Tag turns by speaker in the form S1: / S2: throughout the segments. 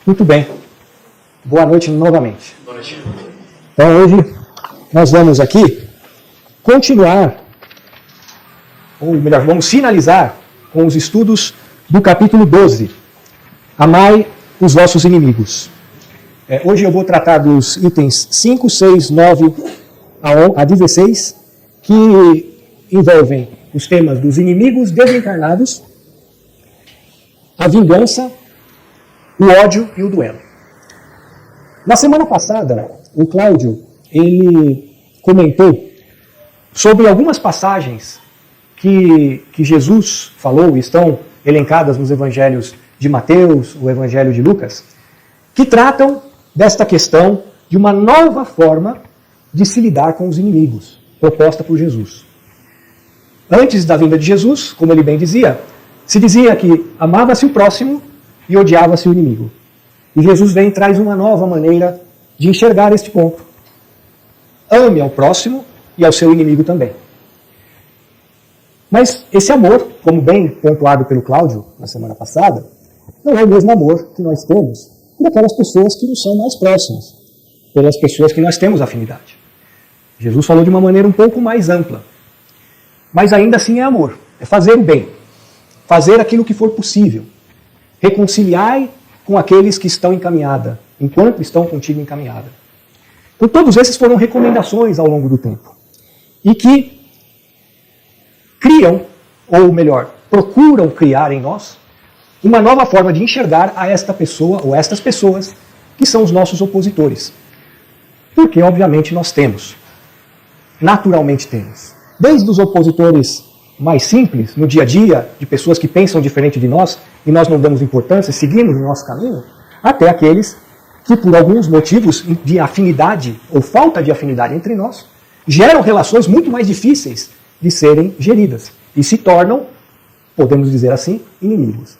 S1: Muito bem. Boa noite novamente.
S2: Boa noite.
S1: Então hoje nós vamos aqui continuar, ou melhor, vamos finalizar com os estudos do capítulo 12. Amai os vossos inimigos. Hoje eu vou tratar dos itens 5, 6, 9 a 16, que envolvem os temas dos inimigos desencarnados, a vingança, o ódio e o duelo. Na semana passada, o Cláudio, ele comentou sobre algumas passagens que Jesus falou, estão elencadas nos evangelhos de Mateus, o evangelho de Lucas, que tratam desta questão de uma nova forma de se lidar com os inimigos, proposta por Jesus. Antes da vinda de Jesus, como ele bem dizia, se dizia que amava-se o próximo e odiava-se o inimigo. E Jesus vem e traz uma nova maneira de enxergar este ponto. Ame ao próximo e ao seu inimigo também. Mas esse amor, como bem pontuado pelo Cláudio na semana passada, não é o mesmo amor que nós temos por aquelas pessoas que nos são mais próximas, pelas pessoas que nós temos afinidade. Jesus falou de uma maneira um pouco mais ampla. Mas ainda assim é amor, é fazer o bem, fazer aquilo que for possível. Reconciliai com aqueles que estão em caminhada, enquanto estão contigo em caminhada. Então todos esses foram recomendações ao longo do tempo. E que criam, ou melhor, procuram criar em nós, uma nova forma de enxergar a esta pessoa ou estas pessoas que são os nossos opositores. Porque, obviamente, nós temos. Naturalmente temos. Desde os opositores mais simples, no dia a dia, de pessoas que pensam diferente de nós e nós não damos importância, seguimos o nosso caminho, até aqueles que, por alguns motivos de afinidade ou falta de afinidade entre nós, geram relações muito mais difíceis de serem geridas e se tornam, podemos dizer assim, inimigos.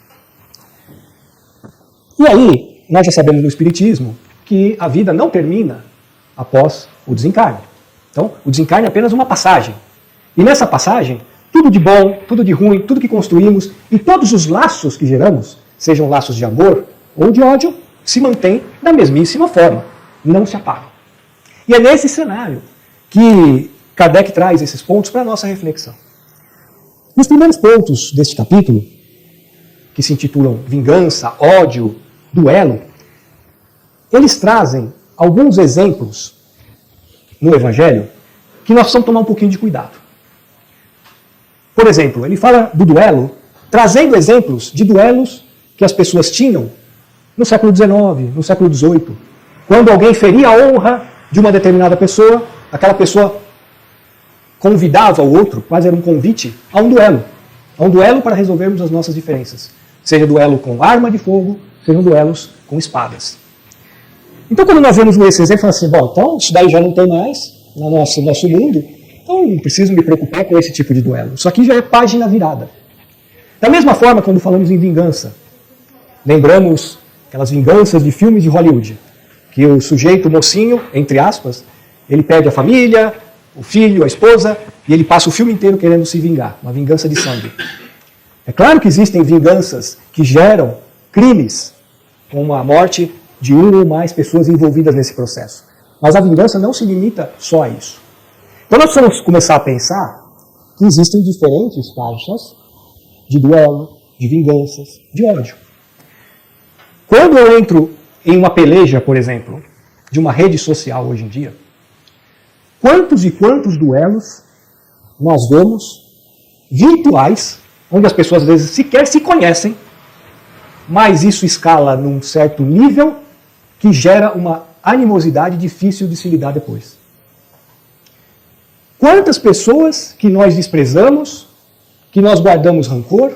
S1: E aí, nós já sabemos no Espiritismo que a vida não termina após o desencarne. Então, o desencarne é apenas uma passagem. E nessa passagem, tudo de bom, tudo de ruim, tudo que construímos e todos os laços que geramos, sejam laços de amor ou de ódio, se mantêm da mesmíssima forma, não se apagam. E é nesse cenário que Kardec traz esses pontos para a nossa reflexão. Nos primeiros pontos deste capítulo, que se intitulam Vingança, Ódio, Duelo, eles trazem alguns exemplos no Evangelho que nós precisamos tomar um pouquinho de cuidado. Por exemplo, ele fala do duelo, trazendo exemplos de duelos que as pessoas tinham no século XIX, no século XVIII. Quando alguém feria a honra de uma determinada pessoa, aquela pessoa convidava o outro, quase era um convite, a um duelo. A um duelo para resolvermos as nossas diferenças. Seja duelo com arma de fogo, sejam duelos com espadas. Então, quando nós vemos esse exemplo, assim, bom, então isso daí já não tem mais no nosso mundo, então não preciso me preocupar com esse tipo de duelo. Isso aqui já é página virada. Da mesma forma, quando falamos em vingança, lembramos aquelas vinganças de filmes de Hollywood, que o sujeito, o mocinho, entre aspas, ele perde a família, o filho, a esposa, e ele passa o filme inteiro querendo se vingar, uma vingança de sangue. É claro que existem vinganças que geram crimes, como a morte de uma ou mais pessoas envolvidas nesse processo. Mas a vingança não se limita só a isso. Então nós precisamos começar a pensar que existem diferentes faixas de duelo, de vinganças, de ódio. Quando eu entro em uma peleja, por exemplo, de uma rede social hoje em dia, quantos e quantos duelos nós vemos virtuais, onde as pessoas às vezes sequer se conhecem, mas isso escala num certo nível que gera uma animosidade difícil de se lidar depois. Quantas pessoas que nós desprezamos, que nós guardamos rancor,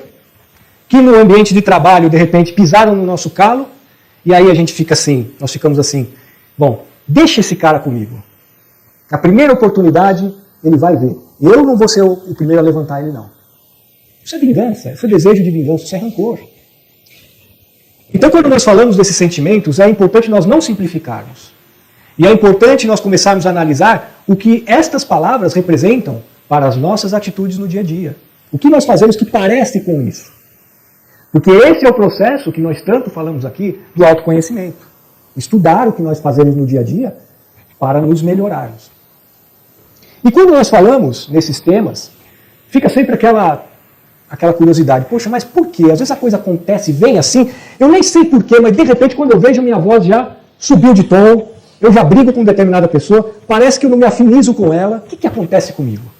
S1: que no ambiente de trabalho, de repente, pisaram no nosso calo, e aí a gente fica assim, nós ficamos assim, bom, deixa esse cara comigo. Na primeira oportunidade, ele vai ver. Eu não vou ser o primeiro a levantar ele, não. Isso é vingança, isso é desejo de vingança, isso é rancor. Então, quando nós falamos desses sentimentos, é importante nós não simplificarmos. E é importante nós começarmos a analisar o que estas palavras representam para as nossas atitudes no dia a dia. O que nós fazemos que parece com isso. Porque esse é o processo que nós tanto falamos aqui do autoconhecimento. Estudar o que nós fazemos no dia a dia para nos melhorarmos. E quando nós falamos nesses temas, fica sempre aquela curiosidade. Poxa, mas por quê? Às vezes a coisa acontece, vem assim, eu nem sei por quê, mas de repente quando eu vejo minha voz já subiu de tom, eu já brigo com determinada pessoa, parece que eu não me afinizo com ela. O que acontece comigo?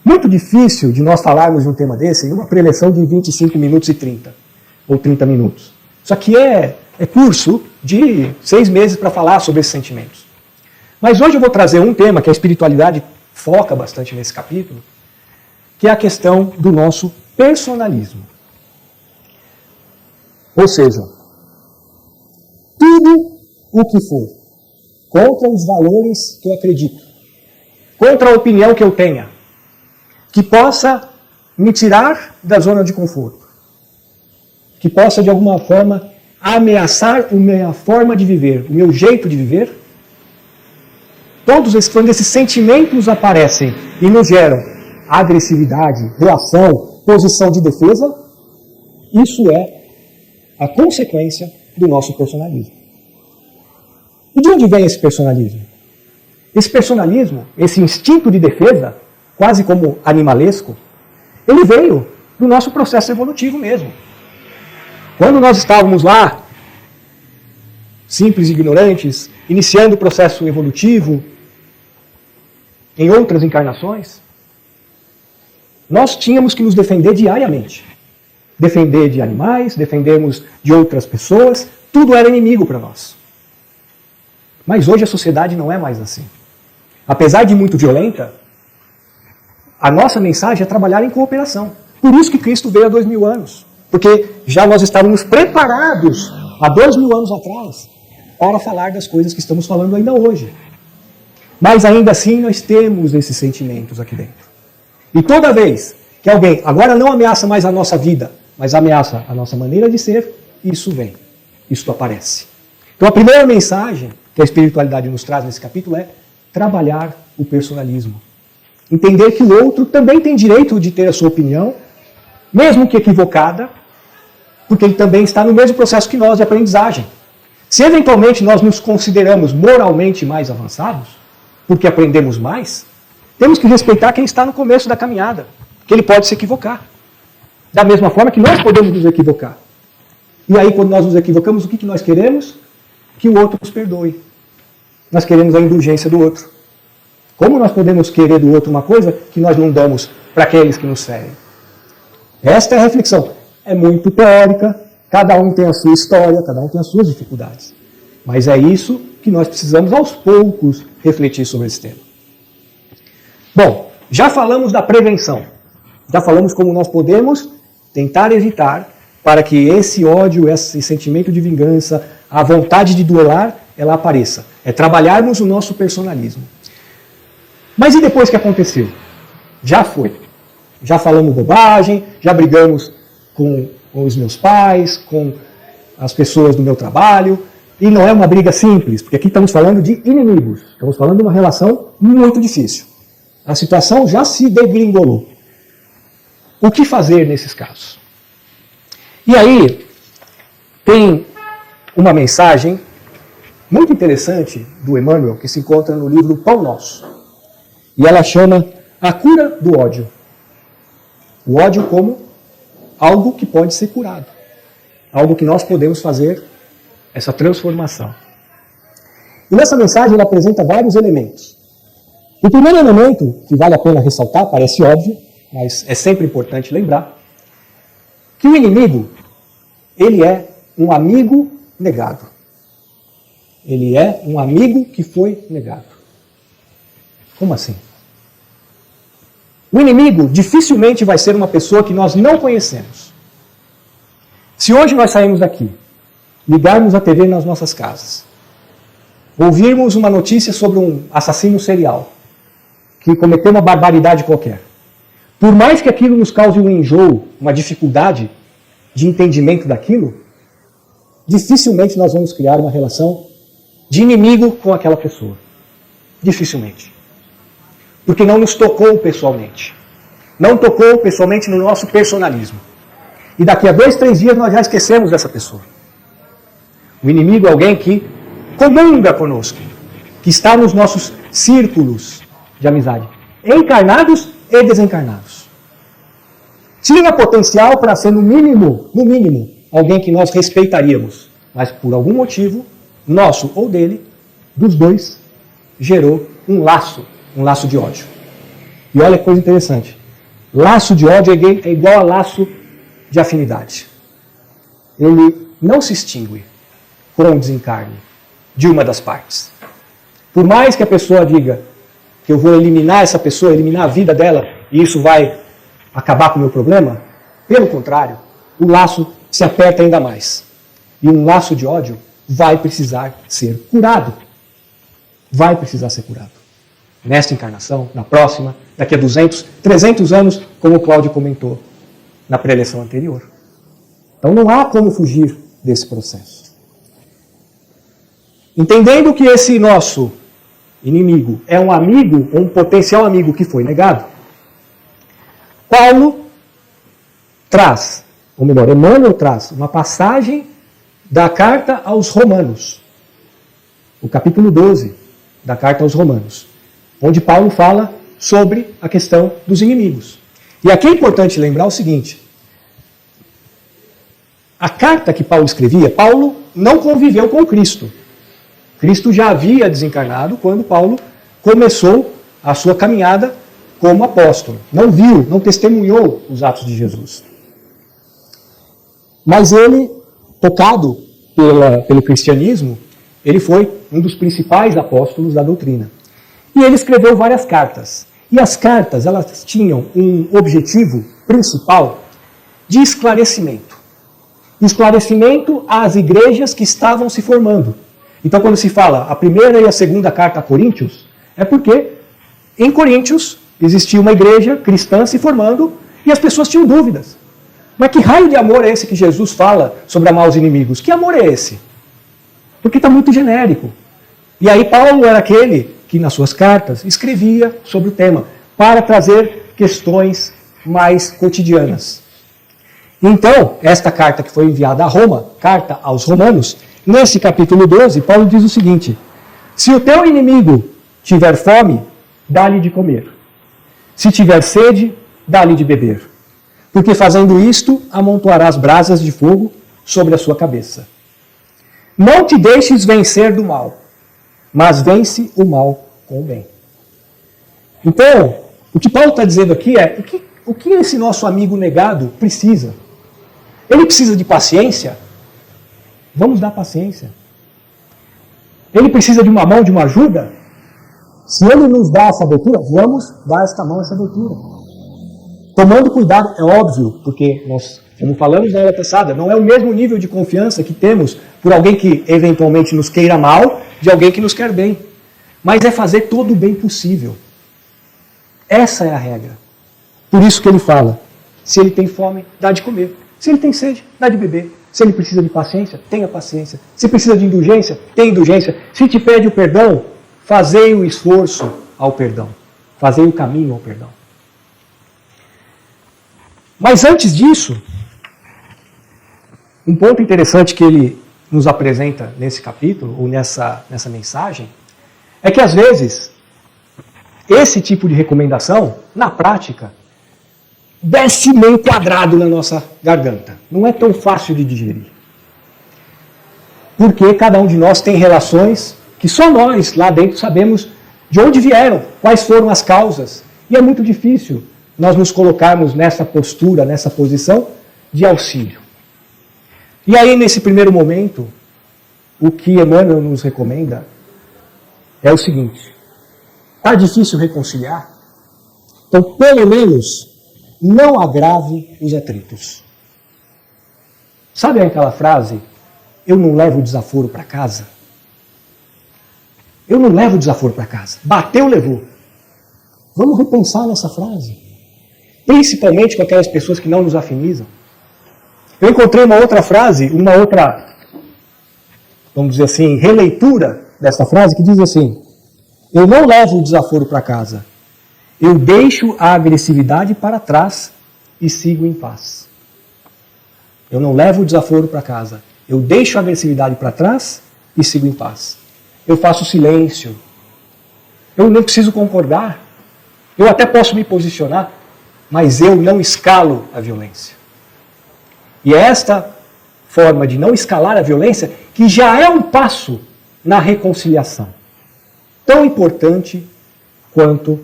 S1: Muito difícil de nós falarmos de um tema desse em uma preleção de 25 minutos e 30, ou 30 minutos. Isso aqui é curso de 6 meses para falar sobre esses sentimentos. Mas hoje eu vou trazer um tema que a espiritualidade foca bastante nesse capítulo, que é a questão do nosso personalismo. Ou seja, tudo o que for contra os valores que eu acredito, contra a opinião que eu tenha, que possa me tirar da zona de conforto, que possa de alguma forma ameaçar a minha forma de viver, o meu jeito de viver, quando esses sentimentos aparecem e nos geram agressividade, reação, posição de defesa, isso é a consequência do nosso personalismo. E de onde vem esse personalismo? Esse personalismo, esse instinto de defesa, quase como animalesco, ele veio do nosso processo evolutivo mesmo. Quando nós estávamos lá, simples e ignorantes, iniciando o processo evolutivo, em outras encarnações, nós tínhamos que nos defender diariamente. Defender de animais, defendermos de outras pessoas, tudo era inimigo para nós. Mas hoje a sociedade não é mais assim. Apesar de muito violenta, a nossa mensagem é trabalhar em cooperação. Por isso que Cristo veio há 2000 anos. Porque já nós estávamos preparados há 2000 anos atrás para falar das coisas que estamos falando ainda hoje. Mas ainda assim nós temos esses sentimentos aqui dentro. E toda vez que alguém agora não ameaça mais a nossa vida, mas ameaça a nossa maneira de ser, isso vem, isso aparece. Então a primeira mensagem que a espiritualidade nos traz nesse capítulo é trabalhar o personalismo. Entender que o outro também tem direito de ter a sua opinião, mesmo que equivocada, porque ele também está no mesmo processo que nós de aprendizagem. Se eventualmente nós nos consideramos moralmente mais avançados, porque aprendemos mais, temos que respeitar quem está no começo da caminhada, que ele pode se equivocar. Da mesma forma que nós podemos nos equivocar. E aí, quando nós nos equivocamos, o que nós queremos? Que o outro nos perdoe. Nós queremos a indulgência do outro. Como nós podemos querer do outro uma coisa que nós não damos para aqueles que nos ferem? Esta é a reflexão. É muito teórica, cada um tem a sua história, cada um tem as suas dificuldades. Mas é isso que nós precisamos, aos poucos, refletir sobre esse tema. Bom, já falamos da prevenção. Já falamos como nós podemos tentar evitar para que esse ódio, esse sentimento de vingança, a vontade de duelar, ela apareça. É trabalharmos o nosso personalismo. Mas e depois que aconteceu? Já foi. Já falamos bobagem, já brigamos com os meus pais, com as pessoas do meu trabalho. E não é uma briga simples, porque aqui estamos falando de inimigos. Estamos falando de uma relação muito difícil. A situação já se degringolou. O que fazer nesses casos? E aí, tem uma mensagem muito interessante do Emmanuel, que se encontra no livro Pão Nosso. E ela chama A Cura do Ódio. O ódio como algo que pode ser curado. Algo que nós podemos fazer essa transformação. E nessa mensagem ela apresenta vários elementos. O primeiro elemento, que vale a pena ressaltar, parece óbvio, mas é sempre importante lembrar, que o inimigo, ele é um amigo negado. Ele é um amigo que foi negado. Como assim? O inimigo dificilmente vai ser uma pessoa que nós não conhecemos. Se hoje nós saímos daqui, ligarmos a TV nas nossas casas, ouvirmos uma notícia sobre um assassino serial, que cometeu uma barbaridade qualquer, por mais que aquilo nos cause um enjoo, uma dificuldade de entendimento daquilo, dificilmente nós vamos criar uma relação de inimigo com aquela pessoa. Dificilmente. Porque não nos tocou pessoalmente. Não tocou pessoalmente no nosso personalismo. e daqui a 2, 3 dias nós já esquecemos dessa pessoa. O inimigo é alguém que comunga conosco, que está nos nossos círculos de amizade, encarnados e desencarnados. Tinha potencial para ser, no mínimo, alguém que nós respeitaríamos, mas por algum motivo, nosso ou dele, dos dois, gerou um laço de ódio. E olha que coisa interessante. Laço de ódio é igual a laço de afinidade. Ele não se extingue com o desencarne de uma das partes. Por mais que a pessoa diga que eu vou eliminar essa pessoa, eliminar a vida dela, e isso vai acabar com o meu problema, pelo contrário, o laço se aperta ainda mais. E um laço de ódio vai precisar ser curado. Vai precisar ser curado. Nesta encarnação, na próxima, daqui a 200, 300 anos, como o Cláudio comentou na preleção anterior. Então não há como fugir desse processo. Entendendo que esse nosso inimigo é um amigo, um potencial amigo que foi negado, Paulo traz, ou melhor, Emmanuel traz uma passagem da carta aos Romanos, o capítulo 12 da carta aos Romanos, onde Paulo fala sobre a questão dos inimigos. E aqui é importante lembrar o seguinte: a carta que Paulo escrevia, Paulo não conviveu com Cristo. Cristo já havia desencarnado quando Paulo começou a sua caminhada como apóstolo. Não viu, não testemunhou os atos de Jesus. Mas ele, tocado pelo cristianismo, ele foi um dos principais apóstolos da doutrina. E ele escreveu várias cartas. E as cartas, elas tinham um objetivo principal de esclarecimento. Esclarecimento às igrejas que estavam se formando. Então, quando se fala a primeira e a segunda carta a Coríntios, é porque em Coríntios existia uma igreja cristã se formando e as pessoas tinham dúvidas. Mas que raio de amor é esse que Jesus fala sobre amar os inimigos? Que amor é esse? Porque está muito genérico. E aí Paulo era aquele que nas suas cartas escrevia sobre o tema, para trazer questões mais cotidianas. Então, esta carta que foi enviada a Roma, carta aos Romanos, nesse capítulo 12, Paulo diz o seguinte: se o teu inimigo tiver fome, dá-lhe de comer. Se tiver sede, dá-lhe de beber. Porque fazendo isto, amontoarás brasas de fogo sobre a sua cabeça. Não te deixes vencer do mal, mas vence o mal com o bem. Então, o que Paulo está dizendo aqui é, o que esse nosso amigo negado precisa? Ele precisa de paciência? Vamos dar paciência. Ele precisa de uma mão, de uma ajuda? Se ele nos dá essa abertura, vamos dar esta mão, essa abertura. Tomando cuidado, é óbvio, porque nós, como falamos na aula passada, não é o mesmo nível de confiança que temos por alguém que eventualmente nos queira mal, de alguém que nos quer bem. Mas é fazer todo o bem possível. Essa é a regra. Por isso que ele fala, se ele tem fome, dá de comer. Se ele tem sede, dá de beber. Se ele precisa de paciência, tenha paciência. Se precisa de indulgência, tenha indulgência. Se te pede o perdão, fazei o esforço ao perdão. Fazei o caminho ao perdão. Mas antes disso, um ponto interessante que ele nos apresenta nesse capítulo, ou nessa mensagem, é que às vezes, esse tipo de recomendação, na prática, desce meio quadrado na nossa garganta. Não é tão fácil de digerir. Porque cada um de nós tem relações que só nós lá dentro sabemos de onde vieram, quais foram as causas. E é muito difícil nós nos colocarmos nessa postura, nessa posição de auxílio. E aí, nesse primeiro momento, o que Emmanuel nos recomenda é o seguinte: está difícil reconciliar? Então, pelo menos, não agrave os atritos. Sabe aquela frase, eu não levo o desaforo para casa? Eu não levo o desaforo para casa. Bateu, levou. Vamos repensar nessa frase. Principalmente com aquelas pessoas que não nos afinizam. Eu encontrei uma outra frase, uma outra, vamos dizer assim, releitura dessa frase, que diz assim: eu não levo o desaforo para casa, eu deixo a agressividade para trás e sigo em paz. Eu não levo o desaforo para casa. Eu deixo a agressividade para trás e sigo em paz. Eu faço silêncio. Eu não preciso concordar. Eu até posso me posicionar, mas eu não escalo a violência. E é esta forma de não escalar a violência que já é um passo na reconciliação. Tão importante quanto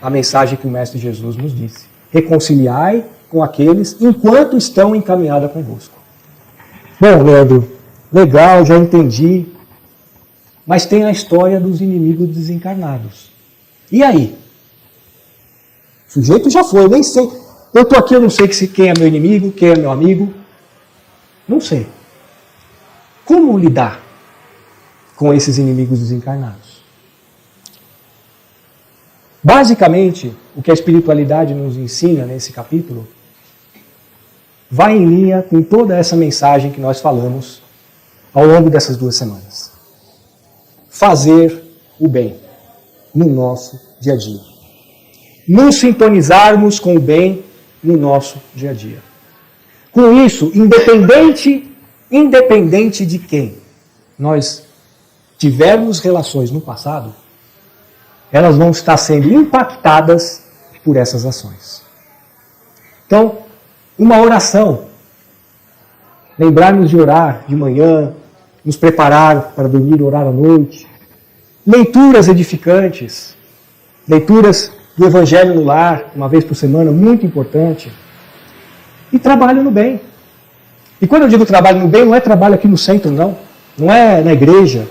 S1: a mensagem que o Mestre Jesus nos disse. Reconciliai com aqueles enquanto estão em caminhada convosco. Bom, Leandro, legal, já entendi. Mas tem a história dos inimigos desencarnados. E aí? O sujeito já foi, nem sei. Eu estou aqui, eu não sei quem é meu inimigo, quem é meu amigo. Não sei. Como lidar com esses inimigos desencarnados? Basicamente, o que a espiritualidade nos ensina nesse capítulo vai em linha com toda essa mensagem que nós falamos ao longo dessas 2 semanas. Fazer o bem no nosso dia a dia. Nos sintonizarmos com o bem no nosso dia a dia. Com isso, independente de quem nós tivermos relações no passado, elas vão estar sendo impactadas por essas ações. Então, uma oração. Lembrar-nos de orar de manhã, nos preparar para dormir e orar à noite. Leituras edificantes. Leituras do Evangelho no lar, uma vez por semana, muito importante. E trabalho no bem. E quando eu digo trabalho no bem, não é trabalho aqui no centro, não. Não é na igreja.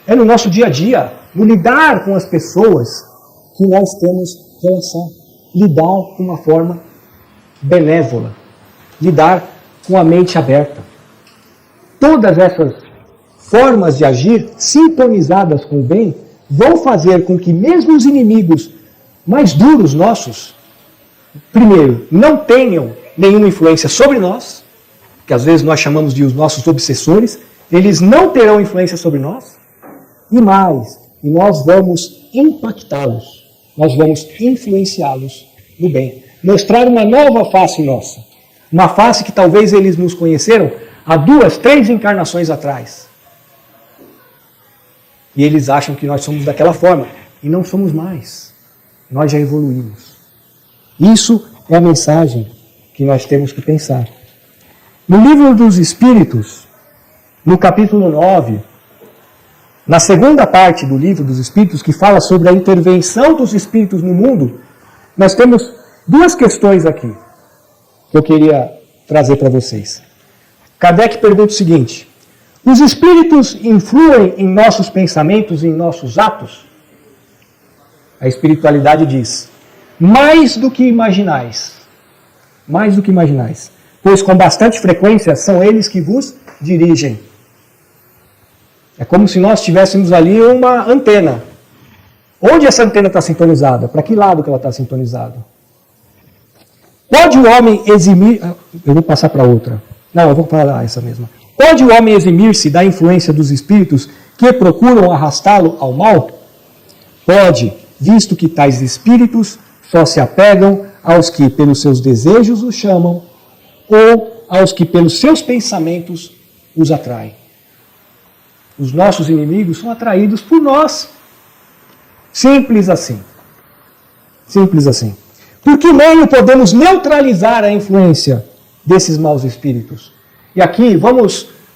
S1: É no nosso dia a dia. No lidar com as pessoas que nós temos relação. Lidar com uma forma benévola. Lidar com a mente aberta. Todas essas formas de agir sintonizadas com o bem vão fazer com que mesmo os inimigos mais duros nossos, primeiro, não tenham nenhuma influência sobre nós, que às vezes nós chamamos de os nossos obsessores, eles não terão influência sobre nós, e mais, nós vamos impactá-los, nós vamos influenciá-los no bem, mostrar uma nova face nossa, uma face que talvez eles nos conheceram há 2, 3 encarnações atrás. E eles acham que nós somos daquela forma, e não somos mais. Nós já evoluímos. Isso é a mensagem que nós temos que pensar. No livro dos Espíritos, no capítulo 9, na segunda parte do livro dos Espíritos, que fala sobre a intervenção dos Espíritos no mundo, nós temos 2 questões aqui que eu queria trazer para vocês. Kardec pergunta o seguinte: os Espíritos influem em nossos pensamentos e em nossos atos? A espiritualidade diz, mais do que imaginais, pois com bastante frequência são eles que vos dirigem. É como se nós tivéssemos ali uma antena. Onde essa antena está sintonizada? Para que lado que ela está sintonizada? Pode o homem eximir... Eu vou passar para outra. Não, eu vou falar essa mesma. Pode o homem eximir-se da influência dos espíritos que procuram arrastá-lo ao mal? Pode, visto que tais espíritos só se apegam aos que pelos seus desejos os chamam ou aos que pelos seus pensamentos os atraem. Os nossos inimigos são atraídos por nós. Simples assim. Simples assim. Por que meio podemos neutralizar a influência desses maus espíritos? E aqui,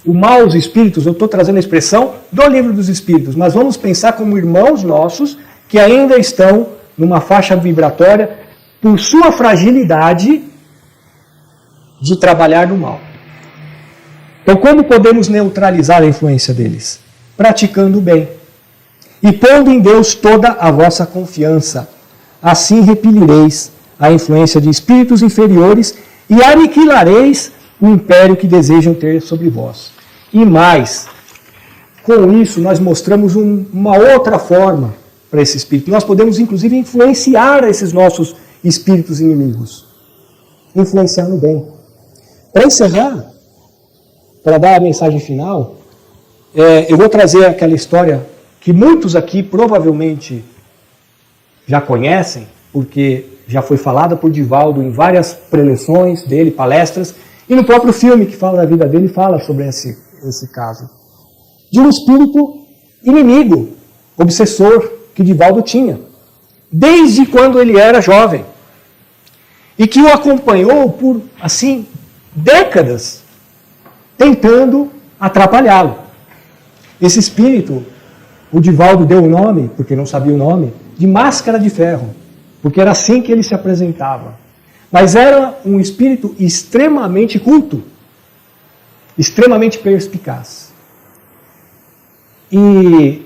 S1: o maus espíritos, eu estou trazendo a expressão do livro dos Espíritos, mas vamos pensar como irmãos nossos que ainda estão numa faixa vibratória por sua fragilidade de trabalhar no mal. Então, como podemos neutralizar a influência deles? Praticando o bem. E pondo em Deus toda a vossa confiança. Assim repelireis a influência de espíritos inferiores e aniquilareis o império que desejam ter sobre vós. E mais, com isso nós mostramos uma outra forma para esse espírito. Nós podemos inclusive influenciar esses nossos espíritos inimigos. Influenciar no bem. Para encerrar, para dar a mensagem final, eu vou trazer aquela história que muitos aqui provavelmente já conhecem, porque já foi falada por Divaldo em várias preleções dele, palestras, E no próprio filme que fala da vida dele, fala sobre esse caso. De um espírito inimigo, obsessor, que Divaldo tinha, desde quando ele era jovem. E que o acompanhou por, assim, décadas, tentando atrapalhá-lo. Esse espírito, o Divaldo deu o nome, porque não sabia o nome, de Máscara de Ferro, porque era assim que ele se apresentava. Mas era um espírito extremamente culto, extremamente perspicaz. E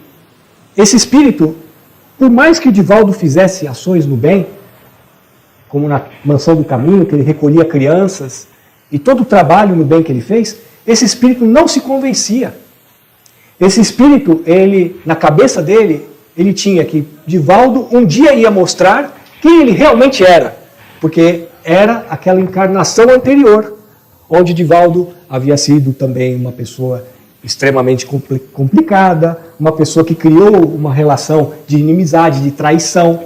S1: esse espírito, por mais que o Divaldo fizesse ações no bem, como na Mansão do Caminho, que ele recolhia crianças, e todo o trabalho no bem que ele fez, esse espírito não se convencia. Esse espírito, ele, na cabeça dele, ele tinha que Divaldo um dia ia mostrar quem ele realmente era, porque era aquela encarnação anterior, onde Divaldo havia sido também uma pessoa extremamente complicada, uma pessoa que criou uma relação de inimizade, de traição.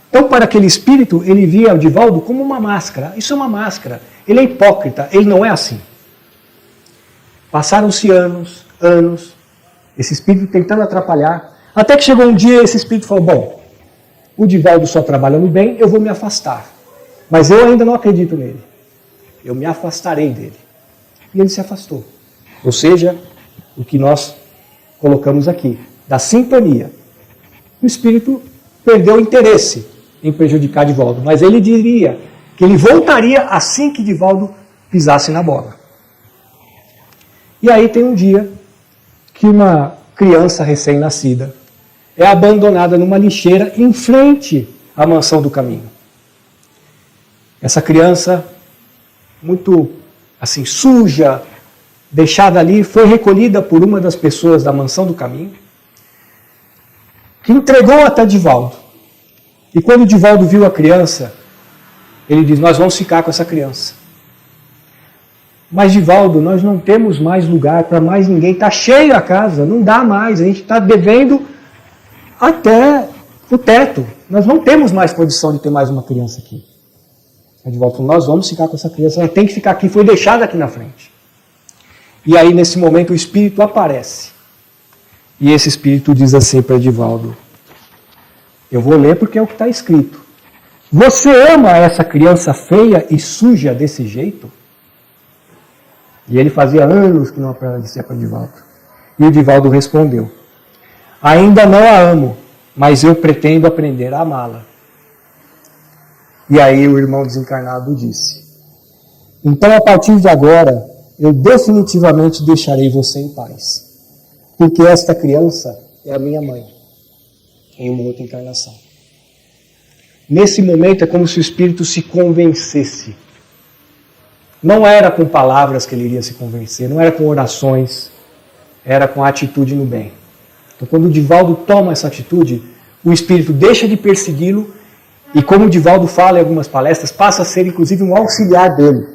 S1: Então, para aquele espírito, ele via o Divaldo como uma máscara. Isso é uma máscara. Ele é hipócrita, ele não é assim. Passaram-se anos, esse espírito tentando atrapalhar, até que chegou um dia e esse espírito falou, bom, o Divaldo só trabalha no bem, eu vou me afastar. Mas eu ainda não acredito nele. Eu me afastarei dele. E ele se afastou. Ou seja, o que nós colocamos aqui, da sintonia. O espírito perdeu o interesse em prejudicar Divaldo, mas ele diria que ele voltaria assim que Divaldo pisasse na bola. E aí tem um dia que uma criança recém-nascida é abandonada numa lixeira em frente à Mansão do Caminho. Essa criança, muito assim suja, deixada ali, foi recolhida por uma das pessoas da Mansão do Caminho, que entregou até Divaldo. E quando Divaldo viu a criança, ele diz, nós vamos ficar com essa criança. Mas Divaldo, nós não temos mais lugar para mais ninguém, está cheia a casa, não dá mais, a gente está devendo até o teto. Nós não temos mais condição de ter mais uma criança aqui. Aí Divaldo falou, nós vamos ficar com essa criança, ela tem que ficar aqui, foi deixada aqui na frente. E aí nesse momento o espírito aparece. E esse espírito diz assim para Divaldo, eu vou ler porque é o que está escrito. Você ama essa criança feia e suja desse jeito? E ele fazia anos que não aparecia para Divaldo. E o Divaldo respondeu, ainda não a amo, mas eu pretendo aprender a amá-la. E aí o irmão desencarnado disse, então a partir de agora, eu definitivamente deixarei você em paz. Porque esta criança é a minha mãe, em uma outra encarnação. Nesse momento é como se o espírito se convencesse. Não era com palavras que ele iria se convencer, não era com orações, era com a atitude no bem. Então quando o Divaldo toma essa atitude, o espírito deixa de persegui-lo e, como o Divaldo fala em algumas palestras, passa a ser inclusive um auxiliar dele,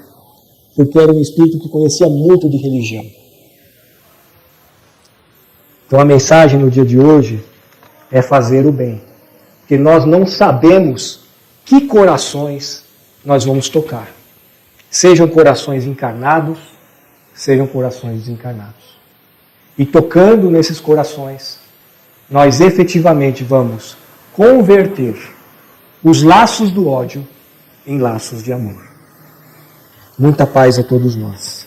S1: porque era um espírito que conhecia muito de religião. Então a mensagem no dia de hoje é fazer o bem, porque nós não sabemos que corações nós vamos tocar. Sejam corações encarnados, sejam corações desencarnados. E tocando nesses corações, nós efetivamente vamos converter os laços do ódio em laços de amor. Muita paz a todos nós.